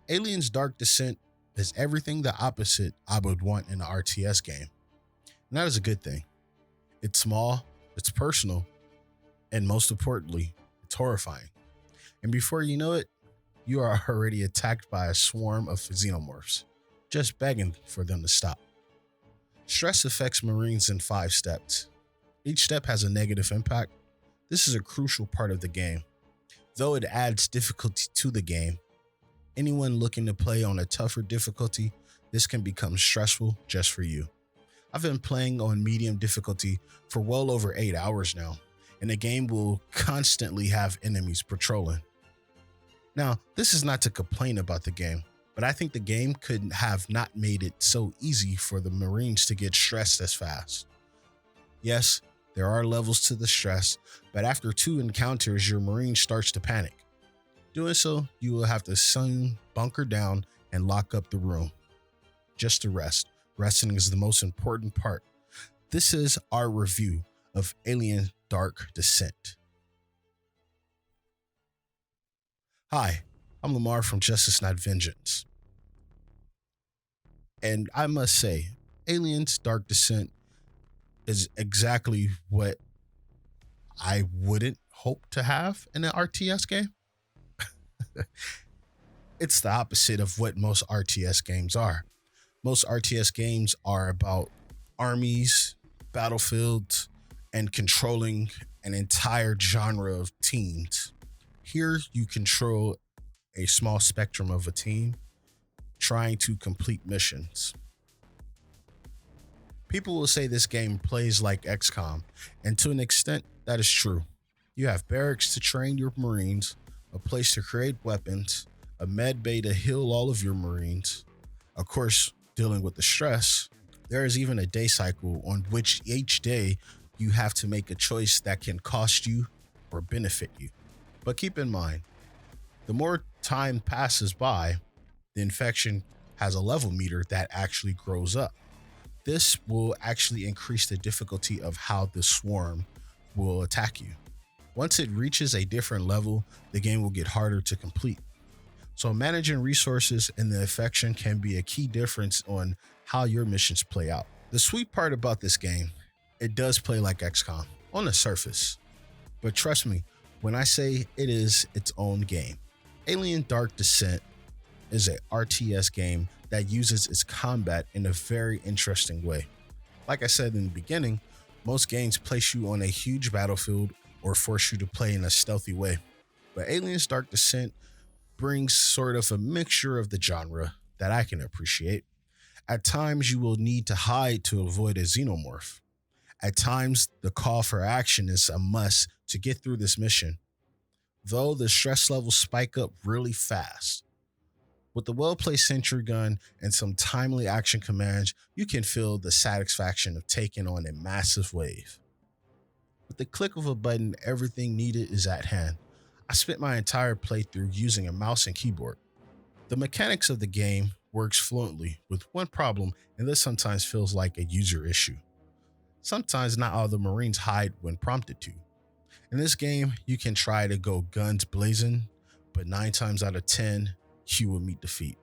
Aliens Dark Descent is everything the opposite I would want in an RTS game. And that is a good thing. It's small, it's personal, and most importantly, it's horrifying. And before you know it, you are already attacked by a swarm of xenomorphs, just begging for them to stop. Stress affects Marines in 5 steps. Each step has a negative impact. This is a crucial part of the game. Though it adds difficulty to the game, anyone looking to play on a tougher difficulty, this can become stressful just for you. I've been playing on medium difficulty for well over 8 hours now, and the game will constantly have enemies patrolling. Now, this is not to complain about the game, but I think the game could have not made it so easy for the Marines to get stressed as fast. Yes, there are levels to the stress, but after 2 encounters, your Marine starts to panic. Doing so, you will have to soon bunker down and lock up the room. Just to rest. Resting is the most important part. This is our review of Alien Dark Descent. Hi, I'm Lamar from Justice Not Vengeance. And I must say, Aliens Dark Descent is exactly what I wouldn't hope to have in an RTS game. It's the opposite of what most RTS games are. Most RTS games are about armies, battlefields, and controlling an entire genre of teams. Here, you control a small spectrum of a team trying to complete missions. People will say this game plays like XCOM, and to an extent, that is true. You have barracks to train your Marines, a place to create weapons, a med bay to heal all of your Marines. Of course, dealing with the stress, there is even a day cycle on which each day you have to make a choice that can cost you or benefit you. But keep in mind, the more time passes by, the infection has a level meter that actually grows up. This will actually increase the difficulty of how the swarm will attack you. Once it reaches a different level, the game will get harder to complete. So managing resources and the infection can be a key difference on how your missions play out. The sweet part about this game, it does play like XCOM on the surface. But trust me, when I say it is its own game, Alien Dark Descent is a RTS game that uses its combat in a very interesting way. Like I said in the beginning, most games place you on a huge battlefield or force you to play in a stealthy way. But Aliens Dark Descent brings sort of a mixture of the genre that I can appreciate. At times, you will need to hide to avoid a xenomorph. At times, the call for action is a must to get through this mission, though the stress levels spike up really fast. With the well-placed sentry gun and some timely action commands, you can feel the satisfaction of taking on a massive wave. With the click of a button, everything needed is at hand. I spent my entire playthrough using a mouse and keyboard. The mechanics of the game works fluently with one problem, and this sometimes feels like a user issue. Sometimes not all the Marines hide when prompted to. In this game, you can try to go guns blazing, but 9 times out of 10, you will meet defeat.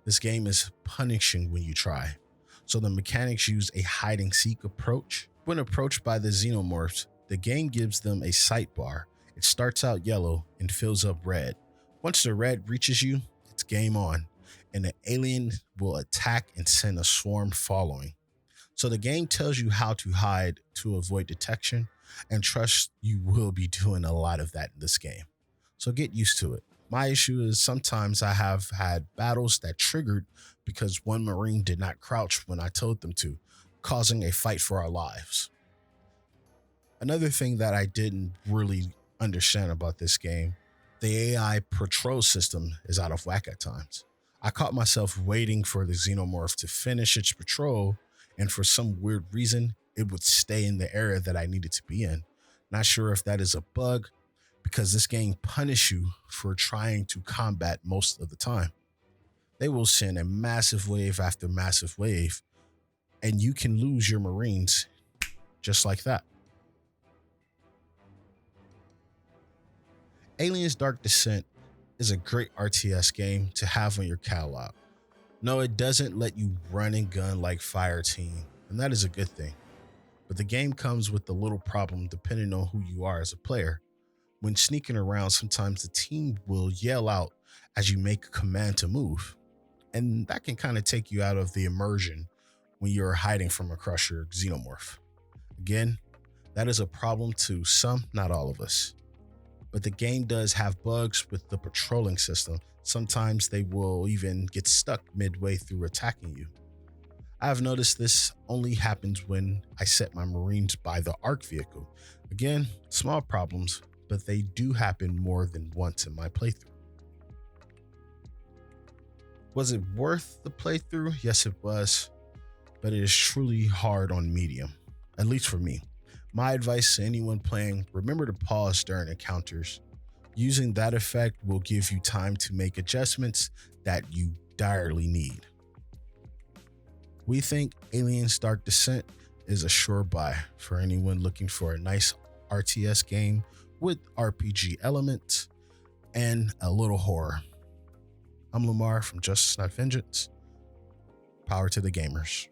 This game is punishing when you try. So the mechanics use a hide and seek approach. When approached by the xenomorphs, the game gives them a sight bar. It starts out yellow and fills up red. Once the red reaches you, it's game on, and the alien will attack and send a swarm following. So the game tells you how to hide to avoid detection, and trust you will be doing a lot of that in this game. So get used to it. My issue is sometimes I have had battles that triggered because one Marine did not crouch when I told them to, causing a fight for our lives. Another thing that I didn't really understand about this game, the AI patrol system is out of whack at times. I caught myself waiting for the xenomorph to finish its patrol, and for some weird reason, it would stay in the area that I needed to be in. Not sure if that is a bug, because this game punishes you for trying to combat most of the time. They will send a massive wave after massive wave, and you can lose your Marines just like that. Aliens Dark Descent is a great RTS game to have on your catalog. No, it doesn't let you run and gun like Fire Team, and that is a good thing. But the game comes with a little problem depending on who you are as a player. When sneaking around, sometimes the team will yell out as you make a command to move, and that can kind of take you out of the immersion when you're hiding from a crusher xenomorph. Again, that is a problem to some, not all of us. But the game does have bugs with the patrolling system. Sometimes they will even get stuck midway through attacking you. I've noticed this only happens when I set my Marines by the ARC vehicle. Again, small problems, but they do happen more than once in my playthrough. Was it worth the playthrough? Yes, it was, but it is truly hard on medium, at least for me. My advice to anyone playing, remember to pause during encounters. Using that effect will give you time to make adjustments that you direly need. We think Aliens Dark Descent is a sure buy for anyone looking for a nice RTS game with RPG elements and a little horror. I'm Lamar from Justice Not Vengeance. Power to the gamers.